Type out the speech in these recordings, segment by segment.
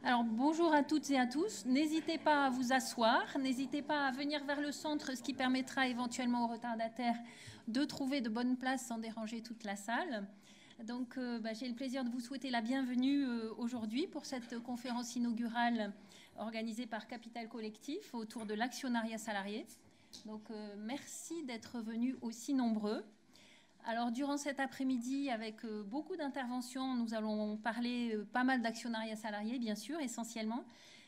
Alors bonjour à toutes et à tous. N'hésitez pas à vous asseoir, n'hésitez pas à venir vers le centre, ce qui permettra éventuellement aux retardataires de trouver de bonnes places sans déranger toute la salle. Donc j'ai le plaisir de vous souhaiter la bienvenue aujourd'hui pour cette conférence inaugurale organisée par Capital Collectif autour de l'actionnariat salarié. Donc merci d'être venus aussi nombreux. Alors, durant cet après-midi, avec beaucoup d'interventions, nous allons parler pas mal d'actionnariat salarié, bien sûr, essentiellement,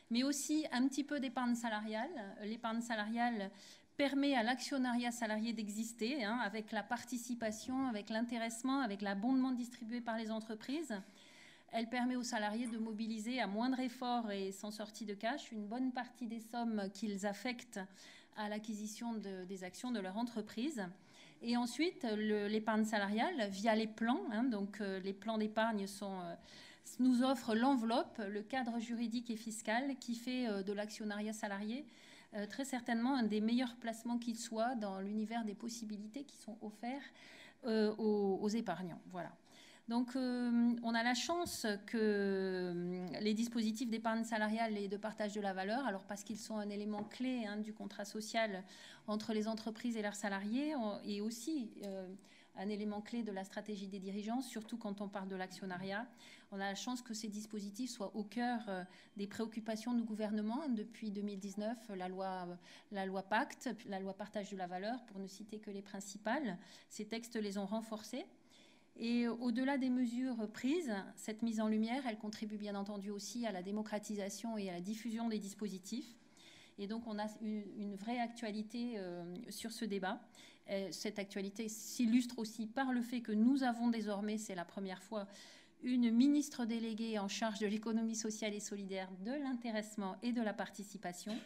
mais aussi un petit peu d'épargne salariale. L'épargne salariale permet à l'actionnariat salarié d'exister, hein, avec la participation, avec l'intéressement, avec l'abondement distribué par les entreprises. Elle permet aux salariés de mobiliser à moindre effort et sans sortie de cash une bonne partie des sommes qu'ils affectent à l'acquisition des actions de leur entreprise. Et ensuite, l'épargne salariale via les plans. Donc, les plans d'épargne nous offrent l'enveloppe, le cadre juridique et fiscal qui fait de l'actionnariat salarié très certainement un des meilleurs placements qu'il soit dans l'univers des possibilités qui sont offertes aux épargnants. Voilà. Donc, on a la chance que les dispositifs d'épargne salariale et de partage de la valeur, alors parce qu'ils sont un élément clé du contrat social entre les entreprises et leurs salariés, et aussi un élément clé de la stratégie des dirigeants, surtout quand on parle de l'actionnariat. On a la chance que ces dispositifs soient au cœur des préoccupations du gouvernement depuis 2019, la loi Pacte, la loi partage de la valeur, pour ne citer que les principales. Ces textes les ont renforcés. Et au-delà des mesures prises, cette mise en lumière, elle contribue bien entendu aussi à la démocratisation et à la diffusion des dispositifs. Et donc, on a une vraie actualité sur ce débat. Cette actualité s'illustre aussi par le fait que nous avons désormais, c'est la première fois, une ministre déléguée en charge de l'économie sociale et solidaire, de l'intéressement et de la participation.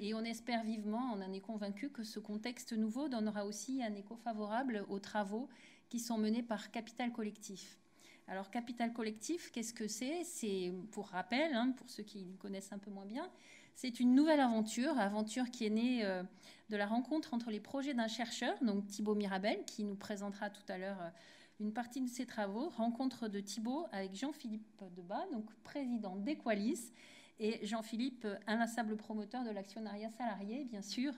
Et on espère vivement, on en est convaincu, que ce contexte nouveau donnera aussi un écho favorable aux travaux qui sont menés par Capital Collectif. Alors, Capital Collectif, qu'est-ce que c'est? C'est, pour rappel, pour ceux qui connaissent un peu moins bien, c'est une nouvelle aventure qui est née de la rencontre entre les projets d'un chercheur, donc Thibaut Mirabel, qui nous présentera tout à l'heure une partie de ses travaux, rencontre de Thibaut avec Jean-Philippe Debat, donc président d'Equalis, et Jean-Philippe, inlassable promoteur de l'actionnariat salarié, bien sûr,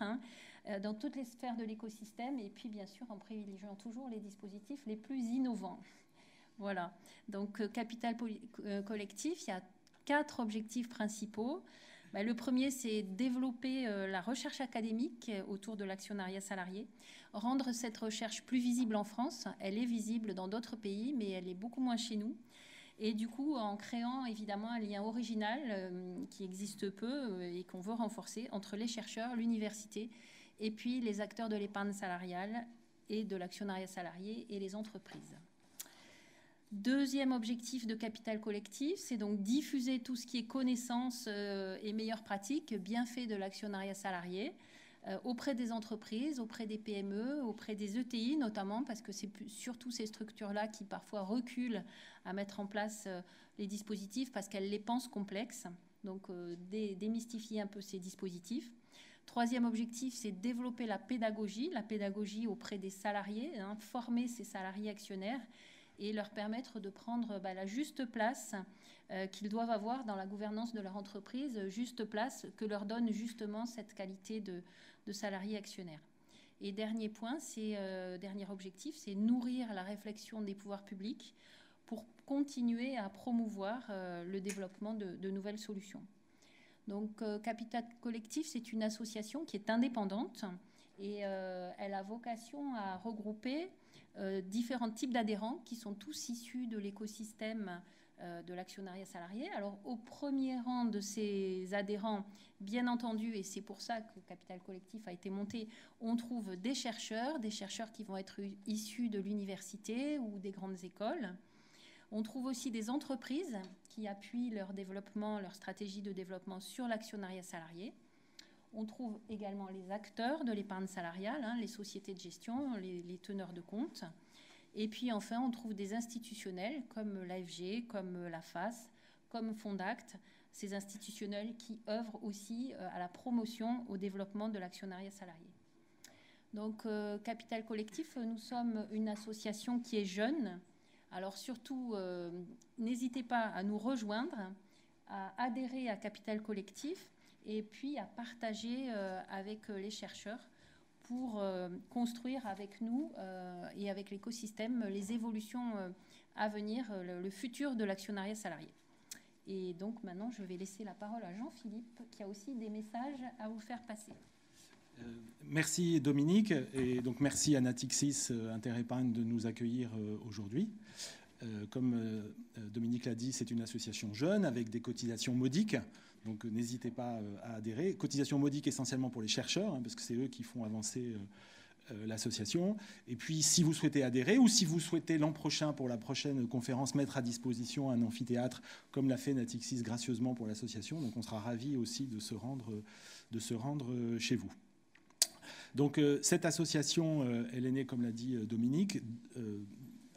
dans toutes les sphères de l'écosystème, et puis bien sûr en privilégiant toujours les dispositifs les plus innovants. Voilà, donc Capital Collectif, il y a 4 objectifs principaux. Le premier, c'est développer la recherche académique autour de l'actionnariat salarié, rendre cette recherche plus visible en France. Elle est visible dans d'autres pays, mais elle est beaucoup moins chez nous. Et du coup, en créant évidemment un lien original qui existe peu et qu'on veut renforcer entre les chercheurs, l'université et puis les acteurs de l'épargne salariale et de l'actionnariat salarié et les entreprises. Deuxième objectif de Capital Collectif, c'est donc diffuser tout ce qui est connaissances et meilleures pratiques, bienfaits de l'actionnariat salarié auprès des entreprises, auprès des PME, auprès des ETI notamment, parce que c'est surtout ces structures-là qui parfois reculent à mettre en place les dispositifs parce qu'elles les pensent complexes. Donc démystifier un peu ces dispositifs. Troisième objectif, c'est développer la pédagogie auprès des salariés, former ces salariés actionnaires et leur permettre de prendre la juste place qu'ils doivent avoir dans la gouvernance de leur entreprise, juste place que leur donne justement cette qualité de salarié actionnaire. Et dernier point, dernier objectif, c'est nourrir la réflexion des pouvoirs publics pour continuer à promouvoir le développement de nouvelles solutions. Donc Capital Collectif, c'est une association qui est indépendante et elle a vocation à regrouper différents types d'adhérents qui sont tous issus de l'écosystème de l'actionnariat salarié. Alors au premier rang de ces adhérents, bien entendu, et c'est pour ça que Capital Collectif a été monté, on trouve des chercheurs qui vont être issus de l'université ou des grandes écoles. On trouve aussi des entreprises qui appuient leur développement, leur stratégie de développement sur l'actionnariat salarié. On trouve également les acteurs de l'épargne salariale, les sociétés de gestion, les teneurs de compte. Et puis enfin, on trouve des institutionnels comme l'AFG, comme la FAS, comme Fondact, ces institutionnels qui œuvrent aussi à la promotion, au développement de l'actionnariat salarié. Donc, Capital Collectif, nous sommes une association qui est jeune. Alors surtout, n'hésitez pas à nous rejoindre, à adhérer à Capital Collectif et puis à partager avec les chercheurs pour construire avec nous et avec l'écosystème les évolutions à venir, le futur de l'actionnariat salarié. Et donc maintenant, je vais laisser la parole à Jean-Philippe, qui a aussi des messages à vous faire passer. Merci Dominique, et donc merci à Natixis Interépargne de nous accueillir aujourd'hui. Comme Dominique l'a dit, c'est une association jeune avec des cotisations modiques, donc n'hésitez pas à adhérer. Cotisations modiques essentiellement pour les chercheurs, parce que c'est eux qui font avancer l'association. Et puis si vous souhaitez adhérer ou si vous souhaitez l'an prochain pour la prochaine conférence mettre à disposition un amphithéâtre comme l'a fait Natixis gracieusement pour l'association, donc on sera ravis aussi de se rendre chez vous. Donc cette association, elle est née, comme l'a dit Dominique,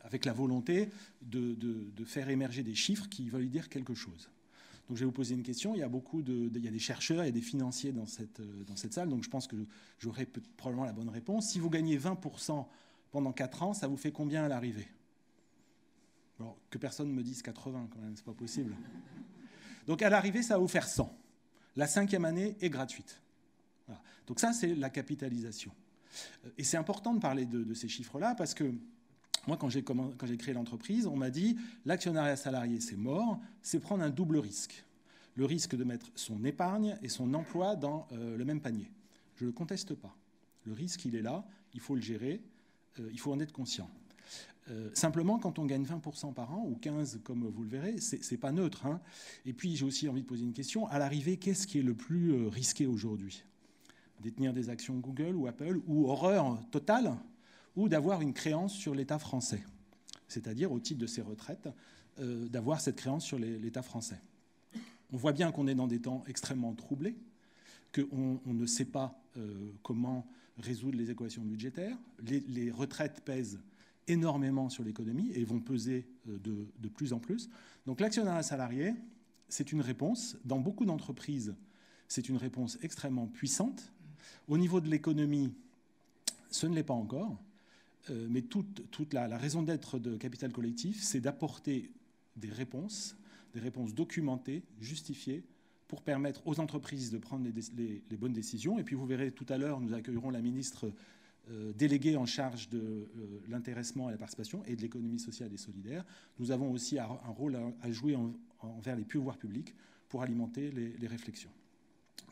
avec la volonté de faire émerger des chiffres qui veulent dire quelque chose. Donc je vais vous poser une question. Il y a des chercheurs, il y a des financiers dans cette salle, donc je pense que j'aurai probablement la bonne réponse. Si vous gagnez 20% pendant 4 ans, ça vous fait combien à l'arrivée? Alors, que personne ne me dise 80 quand même, c'est pas possible. Donc à l'arrivée, ça va vous faire 100. La 5e année est gratuite. Voilà. Donc ça, c'est la capitalisation. Et c'est important de parler de ces chiffres-là parce que moi, quand j'ai créé l'entreprise, on m'a dit l'actionnariat salarié, c'est mort, c'est prendre un double risque. Le risque de mettre son épargne et son emploi dans le même panier. Je ne le conteste pas. Le risque, il est là, il faut le gérer, il faut en être conscient. Simplement, quand on gagne 20% par an, ou 15% comme vous le verrez, ce n'est pas neutre. Hein. Et puis, j'ai aussi envie de poser une question. À l'arrivée, qu'est-ce qui est le plus risqué aujourd'hui? Détenir des actions Google ou Apple, ou horreur totale, ou d'avoir une créance sur l'État français, c'est-à-dire au titre de ses retraites, d'avoir cette créance sur l'État français. On voit bien qu'on est dans des temps extrêmement troublés, qu'on ne sait pas comment résoudre les équations budgétaires. Les retraites pèsent énormément sur l'économie et vont peser de plus en plus. Donc l'actionnariat salarié, c'est une réponse. Dans beaucoup d'entreprises, c'est une réponse extrêmement puissante. Au niveau de l'économie, ce ne l'est pas encore. Mais toute la raison d'être de Capital Collectif, c'est d'apporter des réponses documentées, justifiées, pour permettre aux entreprises de prendre les bonnes décisions. Et puis vous verrez tout à l'heure, nous accueillerons la ministre déléguée en charge de l'intéressement et la participation et de l'économie sociale et solidaire. Nous avons aussi un rôle à jouer envers les pouvoirs publics pour alimenter les réflexions.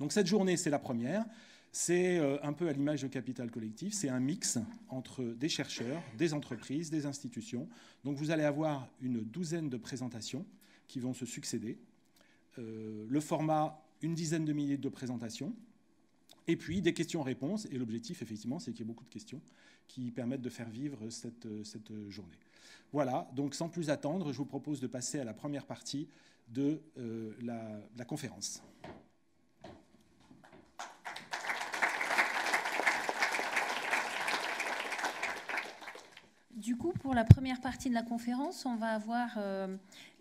Donc cette journée, c'est la première. C'est un peu à l'image de Capital Collectif, c'est un mix entre des chercheurs, des entreprises, des institutions. Donc vous allez avoir une douzaine de présentations qui vont se succéder. Le format, une dizaine de minutes de présentation. Et puis des questions-réponses. Et l'objectif, effectivement, c'est qu'il y ait beaucoup de questions qui permettent de faire vivre cette journée. Voilà, donc sans plus attendre, je vous propose de passer à la première partie de la conférence. Du coup, pour la première partie de la conférence, on va avoir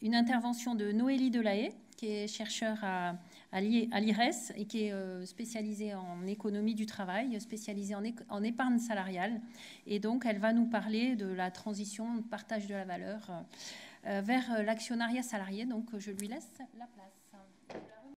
une intervention de Noélie Delahaye, qui est chercheure à l'IRES et qui est spécialisée en économie du travail, spécialisée en épargne salariale. Et donc, elle va nous parler de la transition, de partage de la valeur vers l'actionnariat salarié. Donc, je lui laisse la place.